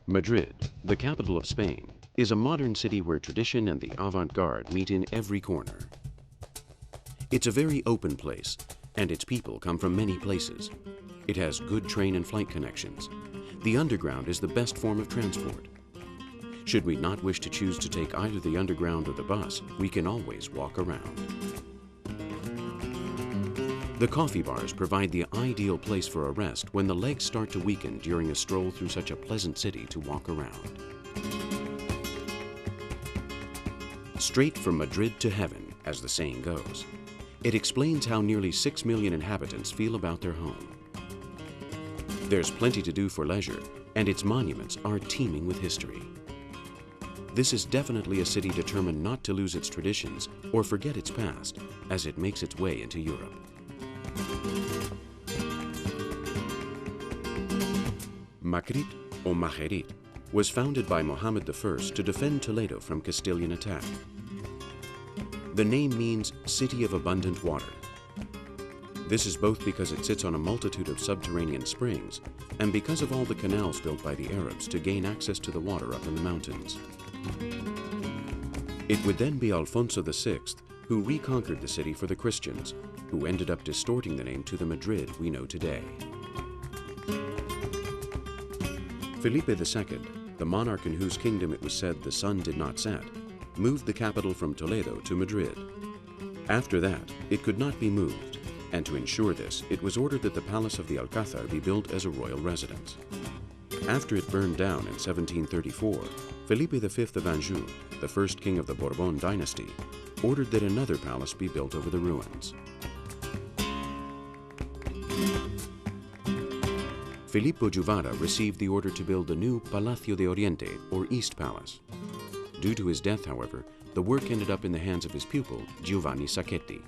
Madrid, the capital of Spain, is a modern city where tradition and the avant-garde meet in every corner. It's a very open place, and its people come from many places. It has good train and flight connections. The underground is the best form of transport. Should we not wish to choose to take either the underground or the bus, we can always walk around. The coffee bars provide the ideal place for a rest when the legs start to weaken during a stroll through such a pleasant city to walk around. Straight from Madrid to heaven, as the saying goes. It explains how nearly 6 million inhabitants feel about their home. There's plenty to do for leisure, and its monuments are teeming with history. This is definitely a city determined not to lose its traditions or forget its past as it makes its way into Europe. Madrid, or Madrid, was founded by Mohammed I to defend Toledo from Castilian attack. The name means City of Abundant Water. This is both because it sits on a multitude of subterranean springs and because of all the canals built by the Arabs to gain access to the water up in the mountains. It would then be Alfonso VI who reconquered the city for the Christians, who ended up distorting the name to the Madrid we know today. Felipe II, the monarch in whose kingdom it was said the sun did not set, moved the capital from Toledo to Madrid. After that, it could not be moved, and to ensure this, it was ordered that the Palace of the Alcázar be built as a royal residence. After it burned down in 1734, Felipe V of Anjou, the first king of the Bourbon dynasty, ordered that another palace be built over the ruins. Filippo Juvara received the order to build the new Palacio de Oriente, or East Palace. Due to his death, however, the work ended up in the hands of his pupil, Giovanni Sacchetti.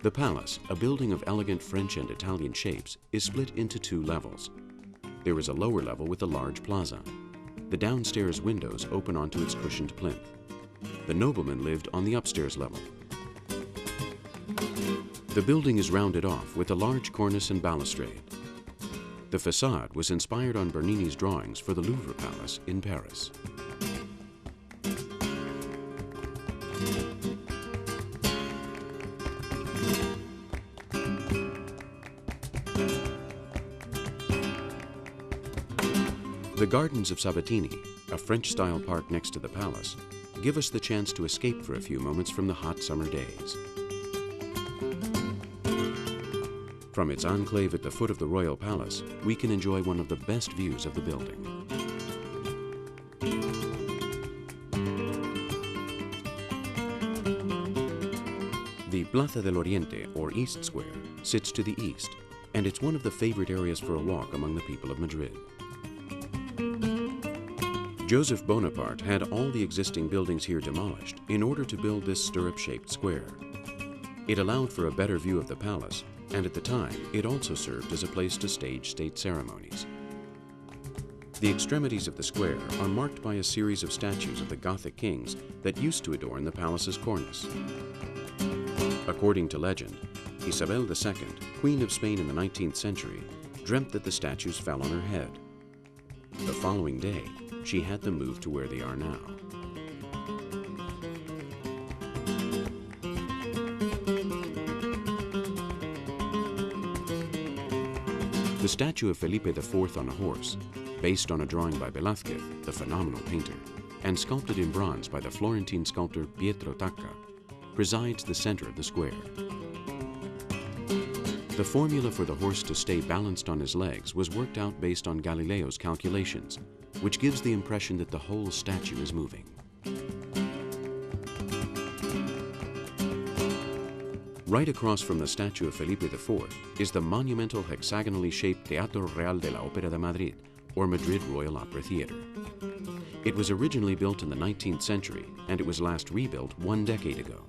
The palace, a building of elegant French and Italian shapes, is split into 2 levels. There is a lower level with a large plaza. The downstairs windows open onto its cushioned plinth. The nobleman lived on the upstairs level. The building is rounded off with a large cornice and balustrade. The facade was inspired on Bernini's drawings for the Louvre Palace in Paris. The Gardens of Sabatini, a French-style park next to the palace, give us the chance to escape for a few moments from the hot summer days. From its enclave at the foot of the royal palace, we can enjoy one of the best views of the building. The Plaza del Oriente, or East Square, sits to the east, and it's one of the favorite areas for a walk among the people of Madrid. Joseph Bonaparte had all the existing buildings here demolished in order to build this stirrup-shaped square. It allowed for a better view of the palace, and at the time, it also served as a place to stage state ceremonies. The extremities of the square are marked by a series of statues of the Gothic kings that used to adorn the palace's cornice. According to legend, Isabel II, Queen of Spain in the 19th century, dreamt that the statues fell on her head. The following day, she had them moved to where they are now. The statue of Felipe IV on a horse, based on a drawing by Velázquez, the phenomenal painter, and sculpted in bronze by the Florentine sculptor Pietro Tacca, presides the center of the square. The formula for the horse to stay balanced on his legs was worked out based on Galileo's calculations, which gives the impression that the whole statue is moving. Right across from the statue of Felipe IV is the monumental hexagonally shaped Teatro Real de la Ópera de Madrid, or Madrid Royal Opera Theatre. It was originally built in the 19th century, and it was last rebuilt 1 decade ago.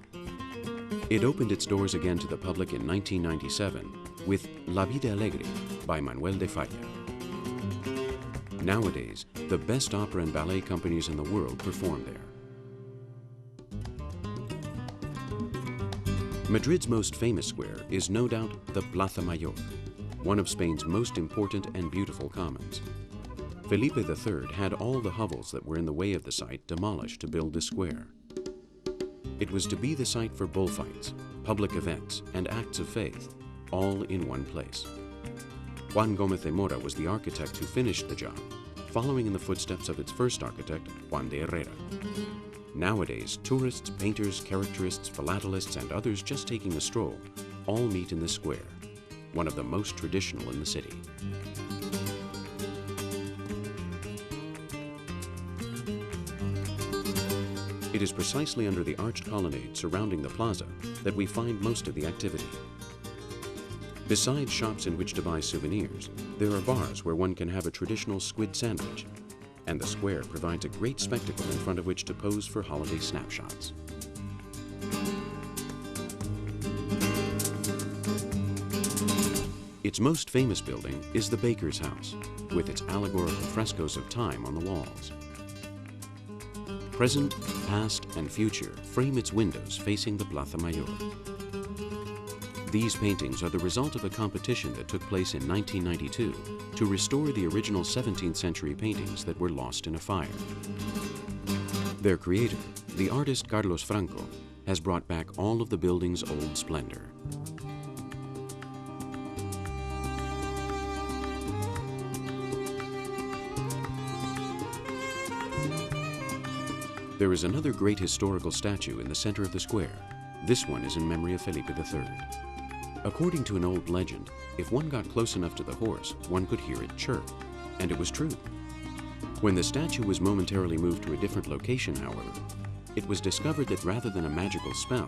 It opened its doors again to the public in 1997 with La Vida Alegre by Manuel de Falla. Nowadays, the best opera and ballet companies in the world perform there. Madrid's most famous square is no doubt the Plaza Mayor, one of Spain's most important and beautiful commons. Felipe III had all the hovels that were in the way of the site demolished to build this square. It was to be the site for bullfights, public events, and acts of faith, all in one place. Juan Gómez de Mora was the architect who finished the job, following in the footsteps of its first architect, Juan de Herrera. Nowadays, tourists, painters, characterists, philatelists, and others just taking a stroll all meet in this square, one of the most traditional in the city. It is precisely under the arched colonnade surrounding the plaza that we find most of the activity. Besides shops in which to buy souvenirs, there are bars where one can have a traditional squid sandwich, and the square provides a great spectacle in front of which to pose for holiday snapshots. Its most famous building is the Baker's House, with its allegorical frescoes of time on the walls. Present, past, and future frame its windows facing the Plaza Mayor. These paintings are the result of a competition that took place in 1992 to restore the original 17th century paintings that were lost in a fire. Their creator, the artist Carlos Franco, has brought back all of the building's old splendor. There is another great historical statue in the center of the square. This one is in memory of Felipe III. According to an old legend, if one got close enough to the horse, one could hear it chirp, and it was true. When the statue was momentarily moved to a different location, however, it was discovered that rather than a magical spell,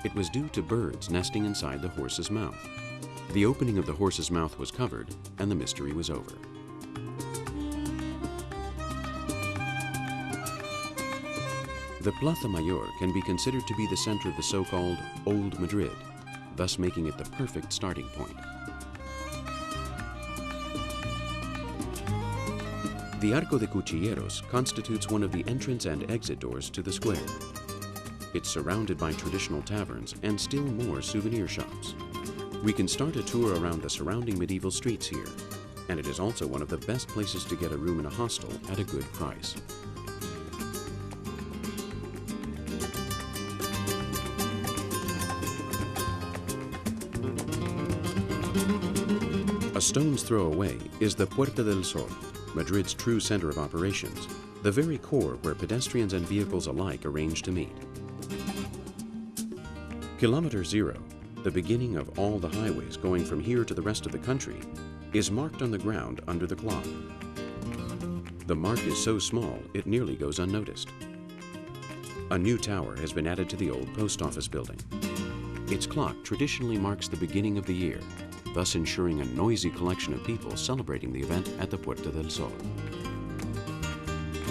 it was due to birds nesting inside the horse's mouth. The opening of the horse's mouth was covered, and the mystery was over. The Plaza Mayor can be considered to be the center of the so-called Old Madrid, thus making it the perfect starting point. The Arco de Cuchilleros constitutes one of the entrance and exit doors to the square. It's surrounded by traditional taverns and still more souvenir shops. We can start a tour around the surrounding medieval streets here, and it is also one of the best places to get a room in a hostel at a good price. A stone's throw away is the Puerta del Sol, Madrid's true center of operations, the very core where pedestrians and vehicles alike arrange to meet. Kilometer Zero, the beginning of all the highways going from here to the rest of the country, is marked on the ground under the clock. The mark is so small it nearly goes unnoticed. A new tower has been added to the old post office building. Its clock traditionally marks the beginning of the year, thus ensuring a noisy collection of people celebrating the event at the Puerta del Sol.